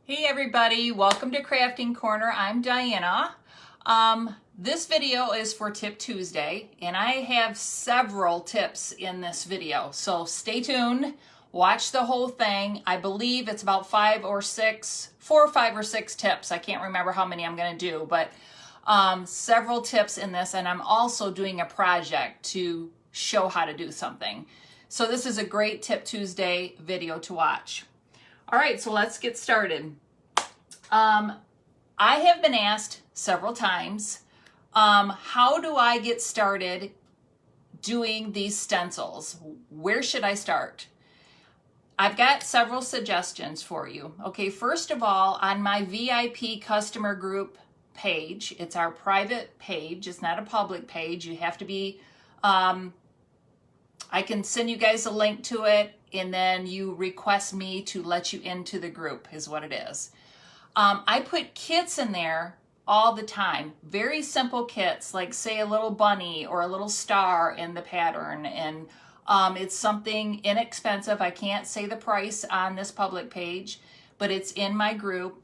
Hey everybody, welcome to Crafting Corner. I'm Diana. This video is for Tip Tuesday, and I have several tips in this video. So stay tuned, watch the whole thing. I believe it's about 4 or 5 or 6 tips. I can't remember how many I'm gonna do, but several tips in this, and I'm also doing a project to show how to do something. So this is a great Tip Tuesday video to watch. All right, so let's get started. I have been asked several times, how do I get started doing these stencils? Where should I start? I've got several suggestions for you. Okay, first of all, on my VIP customer group page, it's our private page, it's not a public page. You have to be, I can send you guys a link to it, and then you request me to let you into the group, is what it is. I put kits in there all the time. Very simple kits, like say a little bunny or a little star in the pattern. And it's something inexpensive. I can't say the price on this public page, but it's in my group.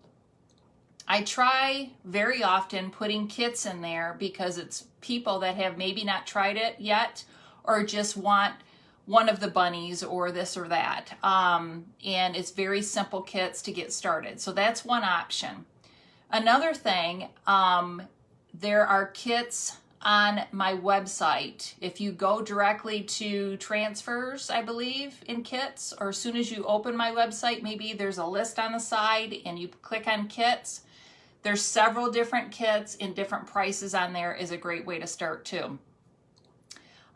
I try very often putting kits in there because it's people that have maybe not tried it yet or just want one of the bunnies or this or that. And it's very simple kits to get started. So that's one option. Another thing, there are kits on my website. If you go directly to transfers, I believe, in kits, or as soon as you open my website, maybe there's a list on the side and you click on kits. There's several different kits in different prices on there is a great way to start too.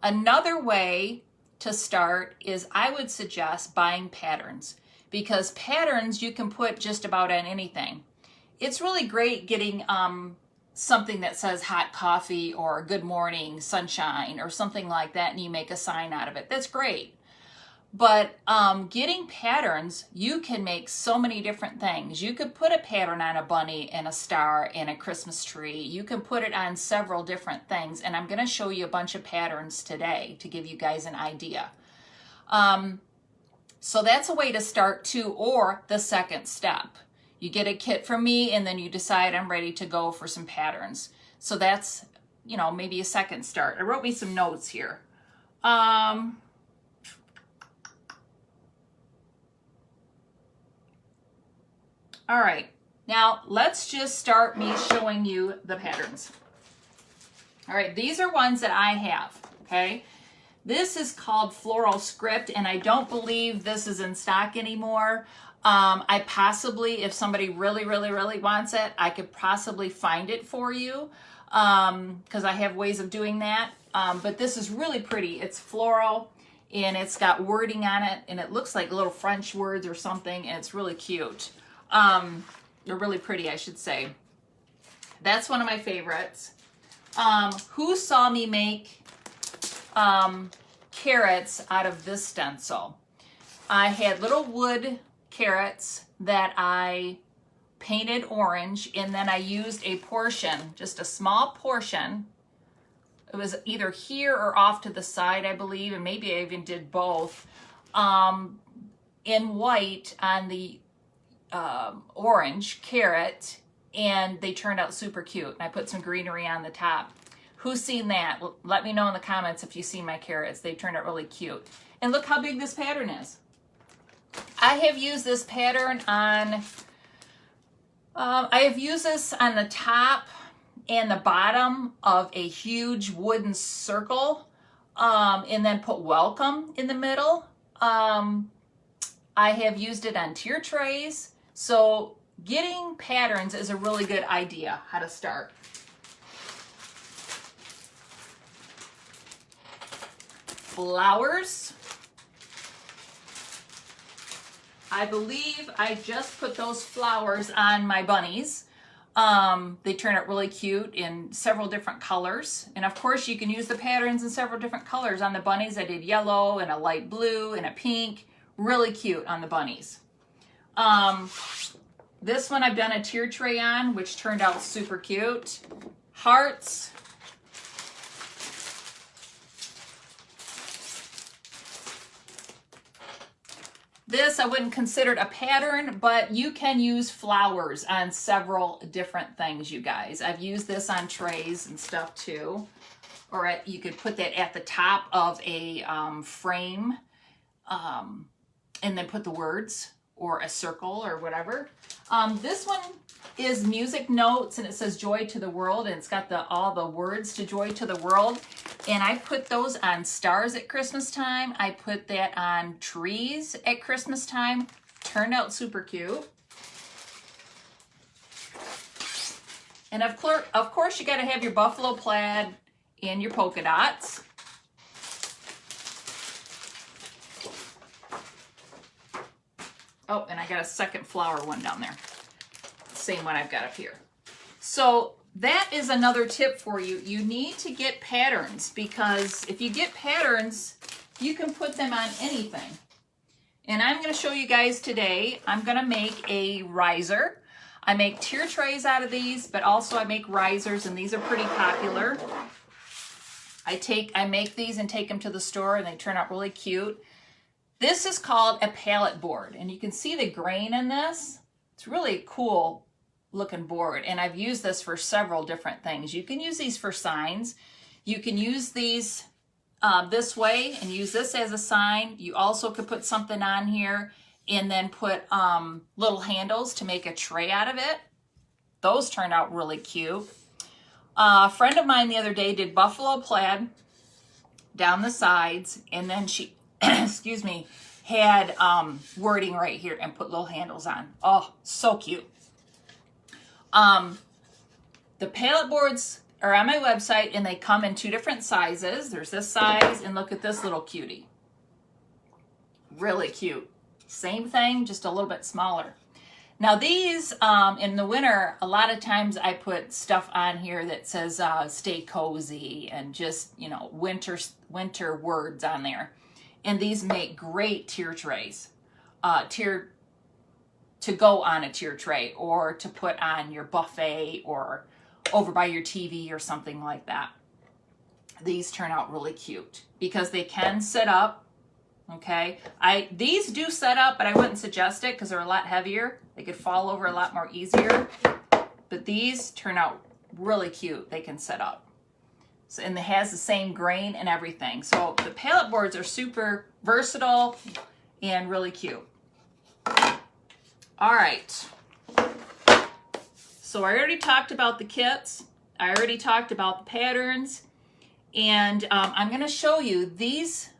Another way to start is I would suggest buying patterns, because patterns you can put just about on anything. It's really great getting something that says hot coffee or good morning, sunshine, or something like that, and you make a sign out of it. That's great. But getting patterns, you can make so many different things. You could put a pattern on a bunny and a star and a Christmas tree. You can put it on several different things, and I'm going to show you a bunch of patterns today to give you guys an idea. So that's a way to start too, or the second step. You get a kit from me and then you decide I'm ready to go for some patterns. So that's, you know, maybe a second start. I wrote me some notes here. All right, now let's just start me showing you the patterns. All right, these are ones that I have, okay? This is called Floral Script, and I don't believe this is in stock anymore. I possibly, if somebody really wants it, I could possibly find it for you, because I have ways of doing that. But this is really pretty. It's floral, and it's got wording on it, and it looks like little French words or something, and it's really cute. They're really pretty, I should say. That's one of my favorites. Who saw me make carrots out of this stencil? I had little wood carrots that I painted orange, and then I used a portion, just a small portion. It was either here or off to the side, I believe, and maybe I even did both, in white on the orange carrot, and they turned out super cute. And I put some greenery on the top. Who's seen that? Let me know in the comments if you've seen my carrots. They turned out really cute. And look how big this pattern is. I have used this pattern on, I have used this on the top and the bottom of a huge wooden circle, and then put welcome in the middle. I have used it on tier trays. So getting patterns is a really good idea how to start. Flowers. I believe I just put those flowers on my bunnies. They turn out really cute in several different colors. And of course you can use the patterns in several different colors. On the bunnies I did yellow and a light blue and a pink. Really cute on the bunnies. This one I've done a tier tray on, which turned out super cute. Hearts. This I wouldn't consider it a pattern, but you can use flowers on several different things, you guys. I've used this on trays and stuff too. Or you could put that at the top of a frame and then put the words or a circle or whatever. This one is music notes, and it says Joy to the World, and it's got all the words to Joy to the World. And I put those on stars at Christmas time. I put that on trees at Christmas time. Turned out super cute. And of course you got to have your buffalo plaid and your polka dots. Oh, and I got a second flower one down there. Same one I've got up here. So that is another tip for you. You need to get patterns, because if you get patterns, you can put them on anything. And I'm going to show you guys today, I'm going to make a riser. I make tier trays out of these, but also I make risers, and these are pretty popular. I make these and take them to the store, and they turn out really cute. This is called a pallet board, and you can see the grain in this. It's really a cool looking board, and I've used this for several different things. You can use these for signs. You can use these this way and use this as a sign. You also could put something on here and then put little handles to make a tray out of it. Those turned out really cute. A friend of mine the other day did buffalo plaid down the sides, and then she, excuse me, had wording right here and put little handles on. Oh, so cute. The pallet boards are on my website, and they come in 2 different sizes. There's this size, and look at this little cutie. Really cute. Same thing, just a little bit smaller. Now these, in the winter, a lot of times I put stuff on here that says stay cozy and just, you know, winter words on there. And these make great tier trays. To go on a tier tray, or to put on your buffet or over by your TV or something like that. These turn out really cute because they can sit up. Okay, these do set up, but I wouldn't suggest it because they're a lot heavier. They could fall over a lot more easier. But these turn out really cute. They can set up. So, and it has the same grain and everything. So the pallet boards are super versatile and really cute. All right. So I already talked about the kits. I already talked about the patterns. And I'm going to show you these.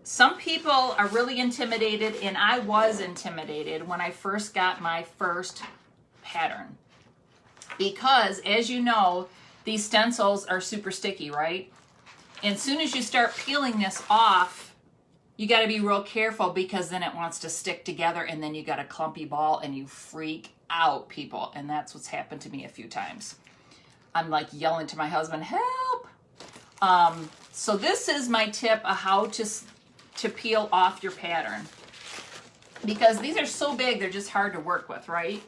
Some people are really intimidated, and I was intimidated when I first got my first pattern. Because, as you know, these stencils are super sticky, right? And as soon as you start peeling this off, you got to be real careful, because then it wants to stick together, and then you got a clumpy ball, and you freak out, people. And that's what's happened to me a few times. I'm like yelling to my husband, help! So this is my tip of how to peel off your pattern, because these are so big, they're just hard to work with, right?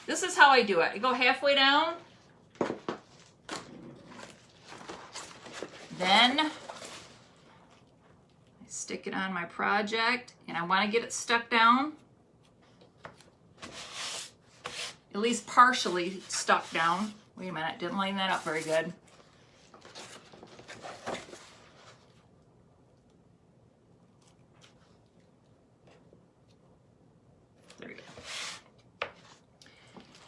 This is how I do it. I go halfway down, then I stick it on my project, and I want to get it stuck down, at least partially stuck down. Wait a minute, didn't line that up very good. There we go.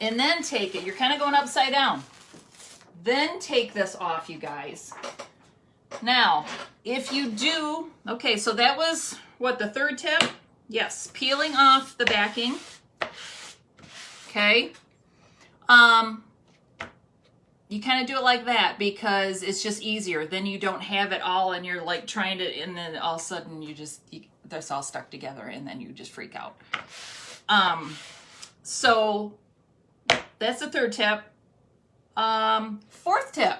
And then take it, you're kind of going upside down. Then take this off, you guys. Now, if you do, okay, so that was, what, the third tip? Yes, peeling off the backing. Okay. You kind of do it like that because it's just easier. Then you don't have it all, and you're like trying to, and then all of a sudden that's all stuck together, and then you just freak out. So that's the third tip. Fourth tip.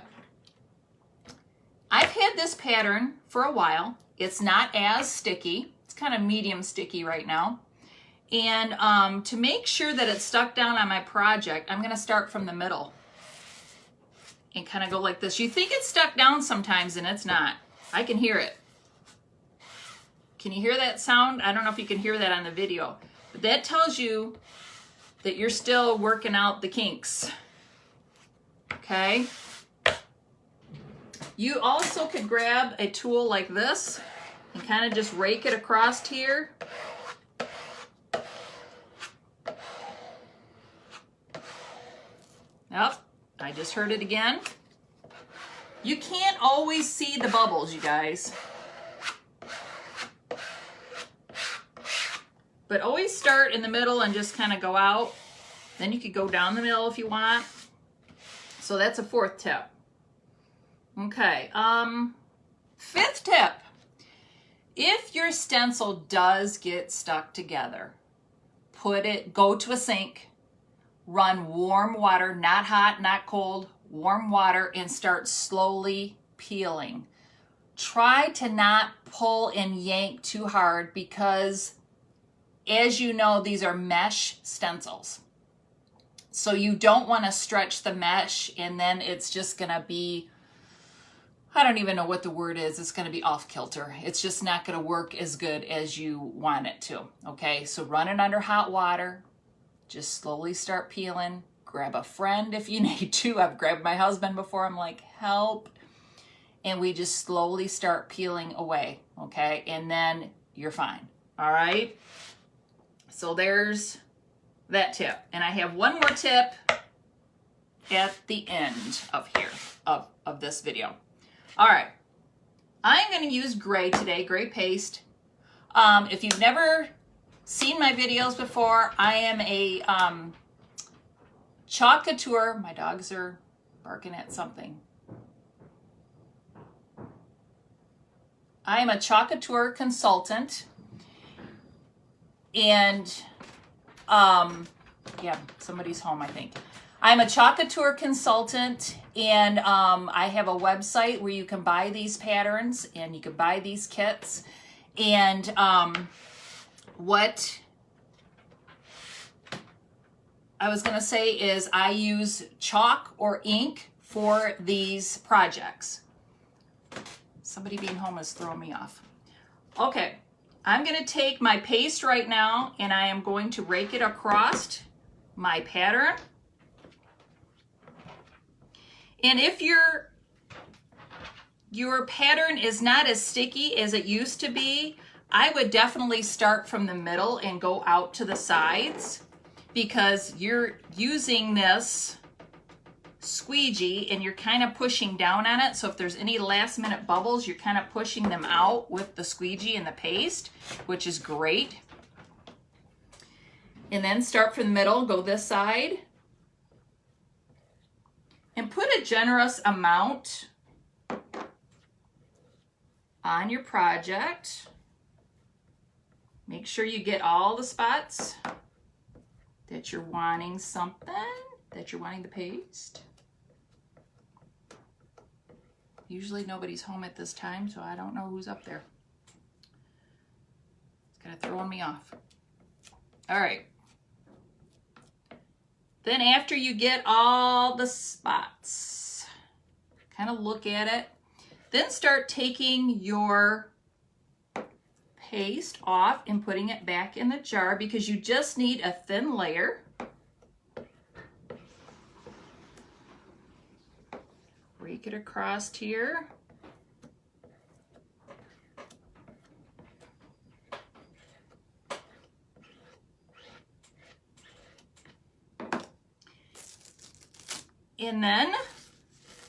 I've had this pattern for a while. It's not as sticky. It's kind of medium sticky right now. And to make sure that it's stuck down on my project, I'm going to start from the middle and kind of go like this. You think it's stuck down sometimes, and it's not. I can hear it. Can you hear that sound? I don't know if you can hear that on the video, but that tells you that you're still working out the kinks. Okay. You also could grab a tool like this and kind of just rake it across here. Yep, I just heard it again. You can't always see the bubbles, you guys. But always start in the middle and just kind of go out. Then you could go down the middle if you want. So that's a 4th tip. Okay, 5th tip. If your stencil does get stuck together, go to a sink, run warm water, not hot, not cold, warm water, and start slowly peeling. Try to not pull and yank too hard because, as you know, these are mesh stencils. So you don't want to stretch the mesh and then it's just going to be, I don't even know what the word is. It's going to be off kilter. It's just not going to work as good as you want it to. Okay, so run it under hot water. Just slowly start peeling. Grab a friend if you need to. I've grabbed my husband before. I'm like, help. And we just slowly start peeling away. Okay, and then you're fine. All right. So there's that tip. And I have one more tip at the end of here, of this video. All right, I'm going to use gray today, gray paste. If you've never seen my videos before, I am a Chalk Couture. My dogs are barking at something. I am a Chalk Couture consultant. And, yeah, somebody's home, I think. I'm a Chalk Couture consultant, and I have a website where you can buy these patterns and you can buy these kits. And what I was going to say is I use chalk or ink for these projects. Somebody being home is throwing me off. Okay, I'm going to take my paste right now and I am going to rake it across my pattern. And if your pattern is not as sticky as it used to be, I would definitely start from the middle and go out to the sides because you're using this squeegee and you're kind of pushing down on it. So if there's any last minute bubbles, you're kind of pushing them out with the squeegee and the paste, which is great. And then start from the middle, go this side. And put a generous amount on your project. Make sure you get all the spots that you're wanting something, that you're wanting the paste. Usually nobody's home at this time, so I don't know who's up there. It's kind of throwing me off. All right. Then after you get all the spots, kind of look at it, then start taking your paste off and putting it back in the jar because you just need a thin layer. Rake it across here. And then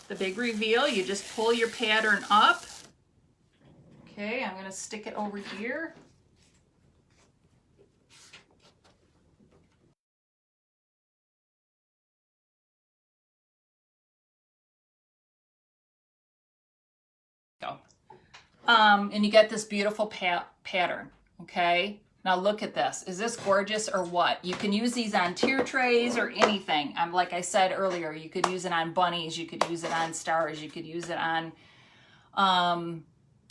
the big reveal, you just pull your pattern up. Okay, I'm going to stick it over here. Go. And you get this beautiful pattern, okay? Now look at this. Is this gorgeous or what? You can use these on tier trays or anything. Like I said earlier, you could use it on bunnies, you could use it on stars, you could use it on,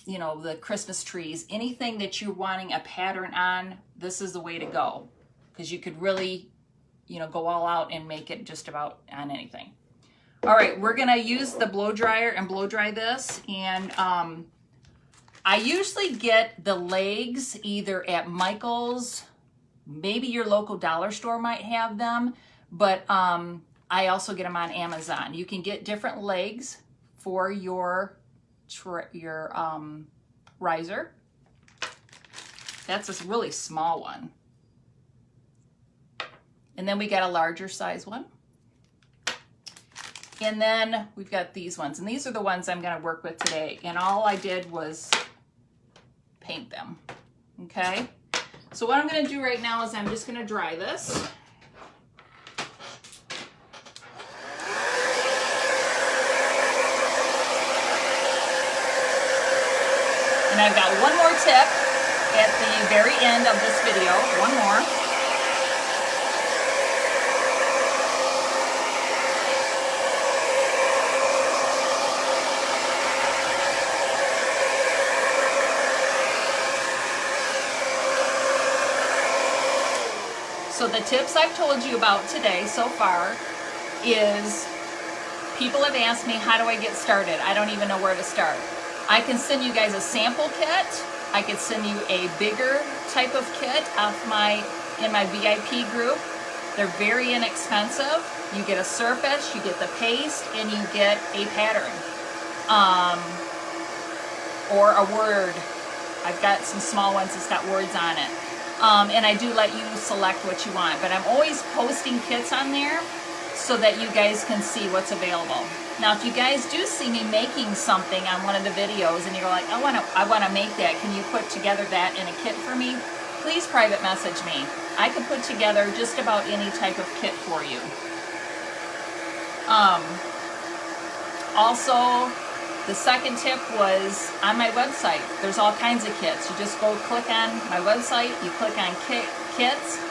you know, the Christmas trees. Anything that you're wanting a pattern on, this is the way to go. Because you could really, you know, go all out and make it just about on anything. All right, we're gonna use the blow dryer and blow dry this. And I usually get the legs either at Michael's, maybe your local dollar store might have them, but I also get them on Amazon. You can get different legs for your riser. That's a really small one. And then we got a larger size one. And then we've got these ones, and these are the ones I'm going to work with today. And all I did was paint them. Okay. So what I'm going to do right now is I'm just going to dry this. And I've got one more tip at the very end of this video, one more. So the tips I've told you about today so far is people have asked me, how do I get started? I don't even know where to start. I can send you guys a sample kit. I could send you a bigger type of kit in my VIP group. They're very inexpensive. You get a surface, you get the paste, and you get a pattern. Or a word. I've got some small ones that's got words on it. And I do let you select what you want, but I'm always posting kits on there so that you guys can see what's available. Now, if you guys do see me making something on one of the videos and you're like, I want to make that, can you put together that in a kit for me? Please private message me. I can put together just about any type of kit for you. Also, the second tip was on my website. There's all kinds of kits. You just go click on my website, you click on kits,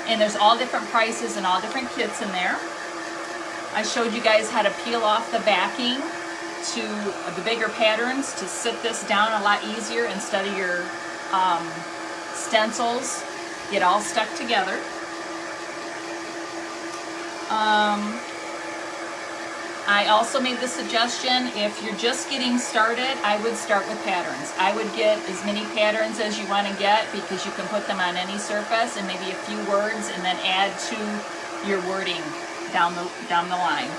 and there's all different prices and all different kits in there. I showed you guys how to peel off the backing to the bigger patterns to sit this down a lot easier instead of your stencils get all stuck together. I also made the suggestion, if you're just getting started, I would start with patterns. I would get as many patterns as you want to get because you can put them on any surface and maybe a few words and then add to your wording down the line.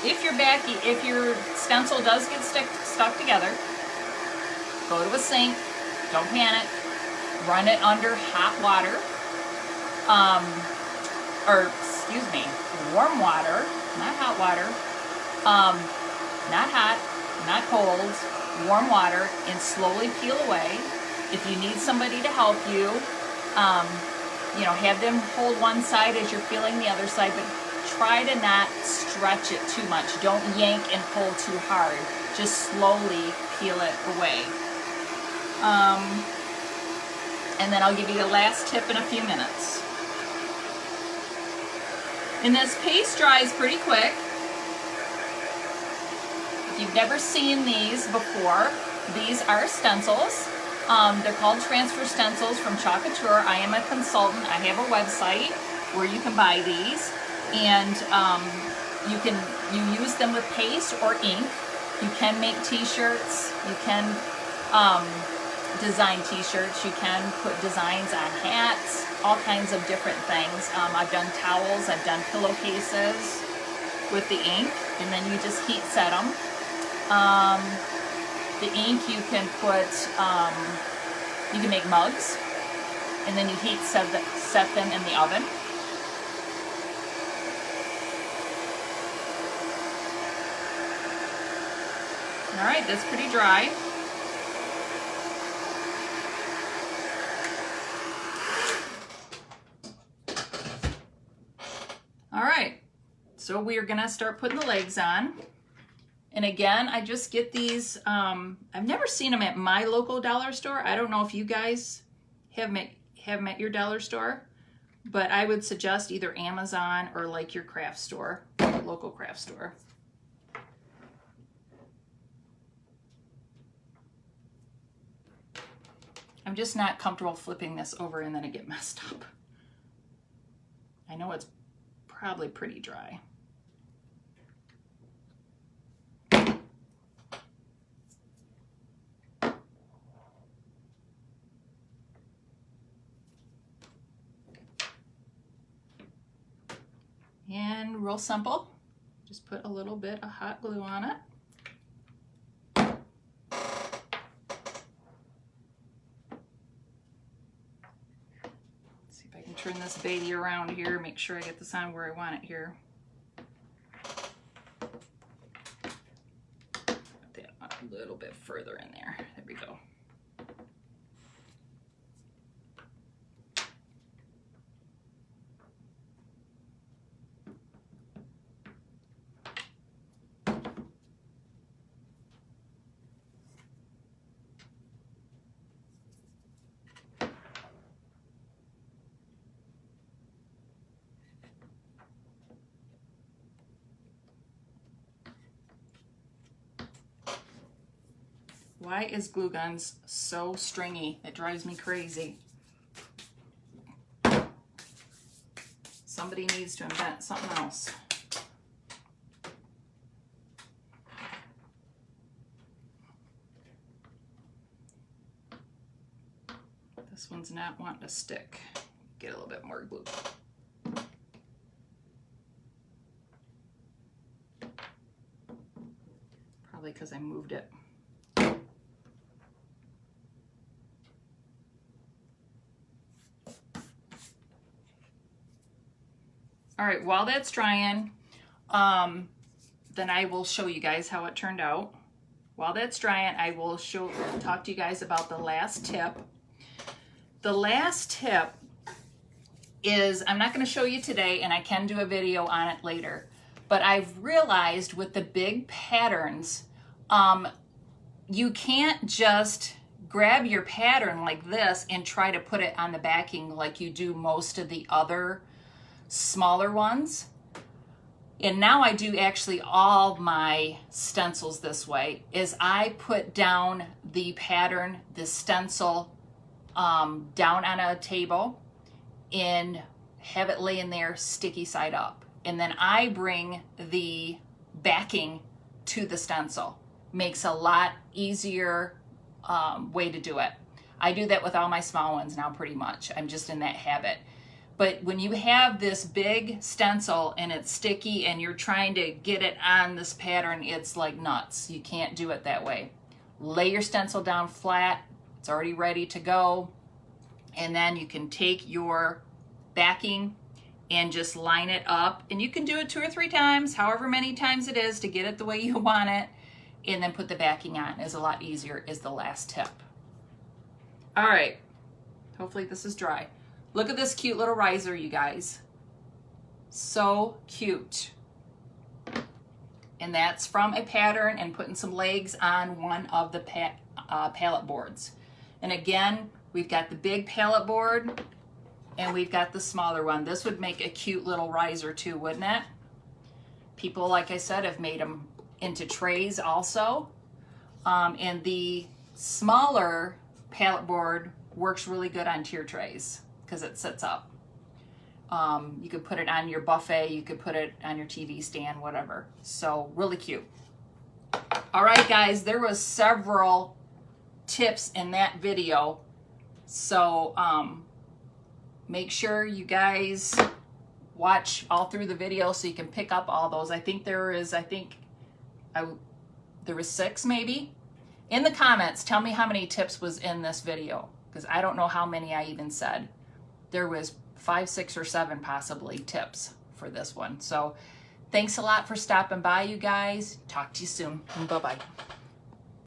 If your stencil does get stuck together, go to a sink, don't panic, run it under hot water, warm water, not hot water, not hot, not cold, warm water, and slowly peel away. If you need somebody to help you, have them hold one side as you're peeling the other side, but try to not stretch it too much. Don't yank and pull too hard. Just slowly peel it away. And then I'll give you the last tip in a few minutes. And this paste dries pretty quick. If you've never seen these before, these are stencils. They're called transfer stencils from Chalkature. I am a consultant. I have a website where you can buy these, and you use them with paste or ink. You can make t-shirts. You can design t-shirts. You can put designs on hats, all kinds of different things. I've done towels. I've done pillowcases with the ink, and then you just heat set them. The ink you can put, you can make mugs, and then you heat set them in the oven. All right, that's pretty dry. All right, so we are gonna start putting the legs on. And again, I just get these, I've never seen them at my local dollar store. I don't know if you guys have them at your dollar store, but I would suggest either Amazon or like your craft store, local craft store. I'm just not comfortable flipping this over and then it get messed up. I know it's probably pretty dry. And real simple, just put a little bit of hot glue on it. See if I can turn this baby around here, make sure I get this on where I want it here. Put that a little bit further in there. There we go. Why is glue guns so stringy? It drives me crazy. Somebody needs to invent something else. This one's not wanting to stick. Get a little bit more glue. Probably because I moved it. All right, while that's drying, then I will show you guys how it turned out. While that's drying, I will talk to you guys about the last tip. The last tip is, I'm not going to show you today, and I can do a video on it later, but I've realized with the big patterns, you can't just grab your pattern like this and try to put it on the backing like you do most of the other smaller ones. And now I do actually all my stencils this way, is I put down the pattern, the stencil, down on a table and have it laying there sticky side up. And then I bring the backing to the stencil. Makes a lot easier way to do it. I do that with all my small ones now pretty much. I'm just in that habit. But when you have this big stencil and it's sticky and you're trying to get it on this pattern, it's like nuts. You can't do it that way. Lay your stencil down flat. It's already ready to go. And then you can take your backing and just line it up. And you can do it 2 or 3 times, however many times it is, to get it the way you want it. And then put the backing on. Is a lot easier, is the last tip. All right, hopefully this is dry. Look at this cute little riser, you guys. So cute. And that's from a pattern and putting some legs on one of the palette boards. And again, we've got the big palette board and we've got the smaller one. This would make a cute little riser too, wouldn't it? People, like I said, have made them into trays also. And the smaller palette board works really good on tier trays because it sits up. You could put it on your buffet, you could put it on your TV stand, whatever. So really cute. All right, guys, there was several tips in that video. So make sure you guys watch all through the video so you can pick up all those. I think there was 6 maybe. In the comments, tell me how many tips was in this video, because I don't know how many I even said. There was 5, 6, or 7 possibly tips for this one. So thanks a lot for stopping by, you guys. Talk to you soon. Bye-bye.